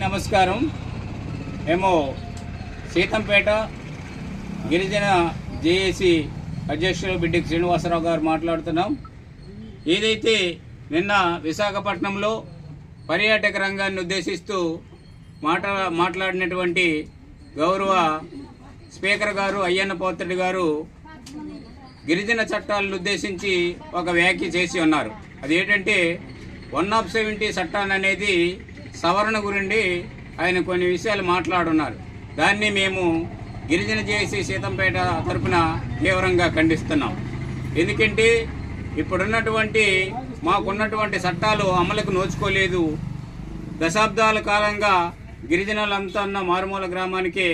నమస్కారం. మేము సీతంపేట గిరిజన జేఏసీ అధ్యక్షులు బిడ్డికి శ్రీనివాసరావు గారు మాట్లాడుతున్నాం. ఏదైతే నిన్న విశాఖపట్నంలో పర్యాటక రంగాన్ని ఉద్దేశిస్తూ మాట్లాడినటువంటి గౌరవ స్పీకర్ గారు అయ్యన్న పోతరెడ్డి గారు గిరిజన చట్టాలను ఉద్దేశించి ఒక వ్యాఖ్య చేసి ఉన్నారు. అదేంటంటే 170 చట్టాన్ని అనేది సవరణ గురించి ఆయన కొన్ని విషయాలు మాట్లాడున్నారు. దాన్ని మేము గిరిజన జేఏసీ సీతంపేట తరఫున తీవ్రంగా ఖండిస్తున్నాం. ఎందుకంటే ఇప్పుడున్నటువంటి మాకున్నటువంటి చట్టాలు అమలుకు నోచుకోలేదు. దశాబ్దాల కాలంగా గిరిజనులంతా ఉన్న మారుమూల గ్రామానికి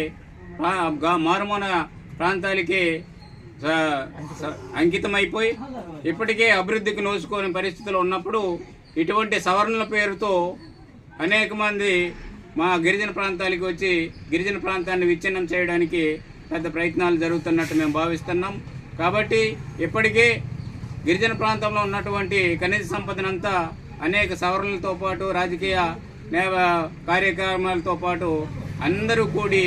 మారుమూల ప్రాంతాలకి అంకితమైపోయి ఇప్పటికే అభివృద్ధికి నోచుకోని పరిస్థితులు ఉన్నప్పుడు ఇటువంటి సవరణల పేరుతో అనేక మంది మా గిరిజన ప్రాంతాలకు వచ్చి గిరిజన ప్రాంతాన్ని విచ్ఛిన్నం చేయడానికి పెద్ద ప్రయత్నాలు జరుగుతున్నట్టు మేము భావిస్తున్నాం. కాబట్టి ఇప్పటికే గిరిజన ప్రాంతంలో ఉన్నటువంటి ఖనిజ సంపదనంతా అనేక సవరణలతో పాటు రాజకీయ కార్యక్రమాలతో పాటు అందరూ కూడి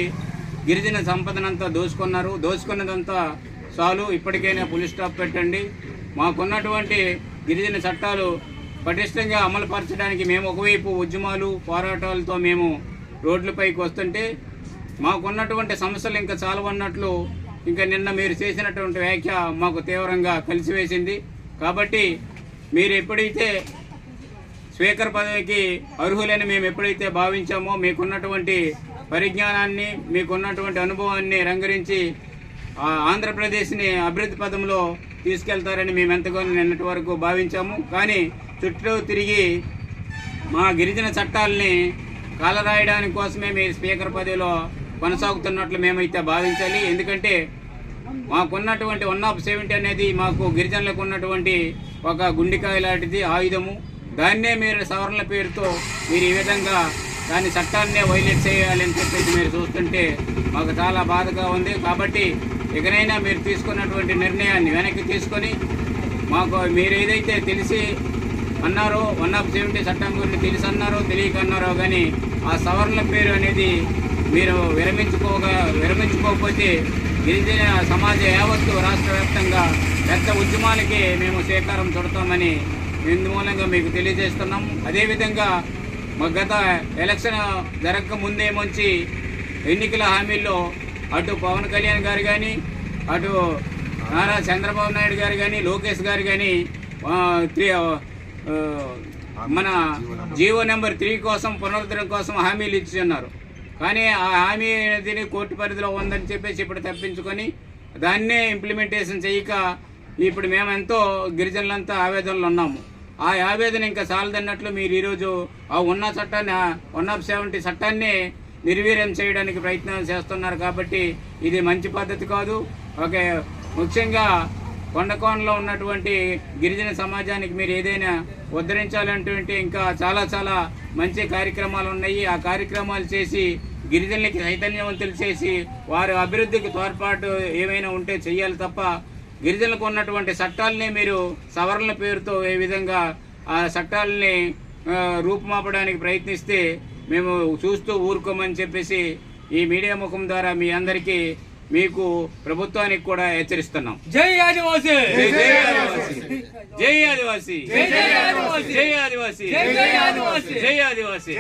గిరిజన సంపదనంతా దోచుకున్నారు. దోచుకున్నదంతా చాలు, ఇప్పటికైనా పులి స్టాప్ పెట్టండి. మాకున్నటువంటి గిరిజన చట్టాలు పటిష్టంగా అమలుపరచడానికి మేము ఒకవైపు ఉద్యమాలు పోరాటాలతో మేము రోడ్లపైకి వస్తుంటే మాకున్నటువంటి సమస్యలు ఇంకా చాలవన్నట్లు ఇంకా నిన్న మీరు చేసినటువంటి వ్యాఖ్య మాకు తీవ్రంగా కలిసివేసింది. కాబట్టి మీరు ఎప్పుడైతే స్పీకర్ పదవికి అర్హులని మేము ఎప్పుడైతే భావించామో మీకున్నటువంటి పరిజ్ఞానాన్ని మీకున్నటువంటి అనుభవాన్ని రంగరించి ఆంధ్రప్రదేశ్ని అభివృద్ధి పదంలో తీసుకెళ్తారని మేము ఎంతగానో నిన్నటి వరకు భావించాము. కానీ చుట్టూ తిరిగి మా గిరిజన చట్టాలని కాలరాయడానికి కోసమే మీరు స్పీకర్ పదవిలో కొనసాగుతున్నట్లు మేమైతే భావించాలి. ఎందుకంటే మాకున్నటువంటి 170 అనేది మాకు గిరిజనులకు ఉన్నటువంటి ఒక గుండెకాయ లాంటిది ఆయుధము. దాన్నే మీరు సవరణల పేరుతో మీరు ఈ విధంగా దాని చట్టాన్నే వైలేట్ చేయాలని చెప్పేసి మీరు చూస్తుంటే మాకు చాలా బాధగా ఉంది. కాబట్టి ఇకనైనా మీరు తీసుకున్నటువంటి నిర్ణయాన్ని వెనక్కి తీసుకొని మాకు మీరు ఏదైతే తెలిసి అన్నారో 170 చట్టం గురించి తెలిసి అన్నారో తెలియక అన్నారో కానీ ఆ సవరణల పేరు అనేది మీరు విరమించుకోకపోతే గిరిజన సమాజ యావత్తు రాష్ట్ర వ్యాప్తంగా పెద్ద ఉద్యమాలకి మేము శ్రీకారం చుడతామని ఇందుమూలంగా మీకు తెలియజేస్తున్నాం. అదేవిధంగా మా గత ఎలక్షన్ జరగక ముందేమొచ్చి ఎన్నికల హామీల్లో అటు పవన్ కళ్యాణ్ గారు కానీ అటు నారా చంద్రబాబు నాయుడు గారు కానీ లోకేష్ గారు కానీ మన జీవో నెంబర్ 3 కోసం పునరుద్ధరణ కోసం హామీలు ఇచ్చున్నారు. కానీ ఆ హామీ అనేది కోర్టు పరిధిలో ఉందని చెప్పేసి ఇప్పుడు తప్పించుకొని దాన్నే ఇంప్లిమెంటేషన్ చేయక ఇప్పుడు మేమెంతో గిరిజనులంతా ఆవేదనలు ఉన్నాము. ఆ ఆవేదన ఇంకా చాలదన్నట్లు మీరు ఈరోజు ఆ ఉన్న చట్టాన్ని 170 చట్టాన్ని నిర్వీర్యం చేయడానికి ప్రయత్నాలు చేస్తున్నారు. కాబట్టి ఇది మంచి పద్ధతి కాదు. ఓకే, ముఖ్యంగా కొండకోనలో ఉన్నటువంటి గిరిజన సమాజానికి మీరు ఏదైనా ఉద్ధరించాలంటే ఇంకా చాలా చాలా మంచి కార్యక్రమాలు ఉన్నాయి. ఆ కార్యక్రమాలు చేసి గిరిజనులకి చైతన్యవంతులు చేసి వారి అభివృద్ధికి తోడ్పాటు ఏమైనా ఉంటే చెయ్యాలి తప్ప గిరిజనులకు ఉన్నటువంటి చట్టాలని మీరు సవరణల పేరుతో ఏ విధంగా ఆ చట్టాలని రూపుమాపడానికి ప్రయత్నిస్తే మేము చూస్తూ ఊరుకోమని చెప్పేసి ఈ మీడియా ముఖం ద్వారా మీ అందరికీ మీకు ప్రభుత్వానికి కూడా హెచ్చరిస్తున్నాం. జై ఆదివాసీ, జై ఆదివాసీ, జై ఆదివాసీ, జై ఆదివాసీ, జై ఆదివాసీ, జై ఆదివాసీ, జై ఆదివాసీ.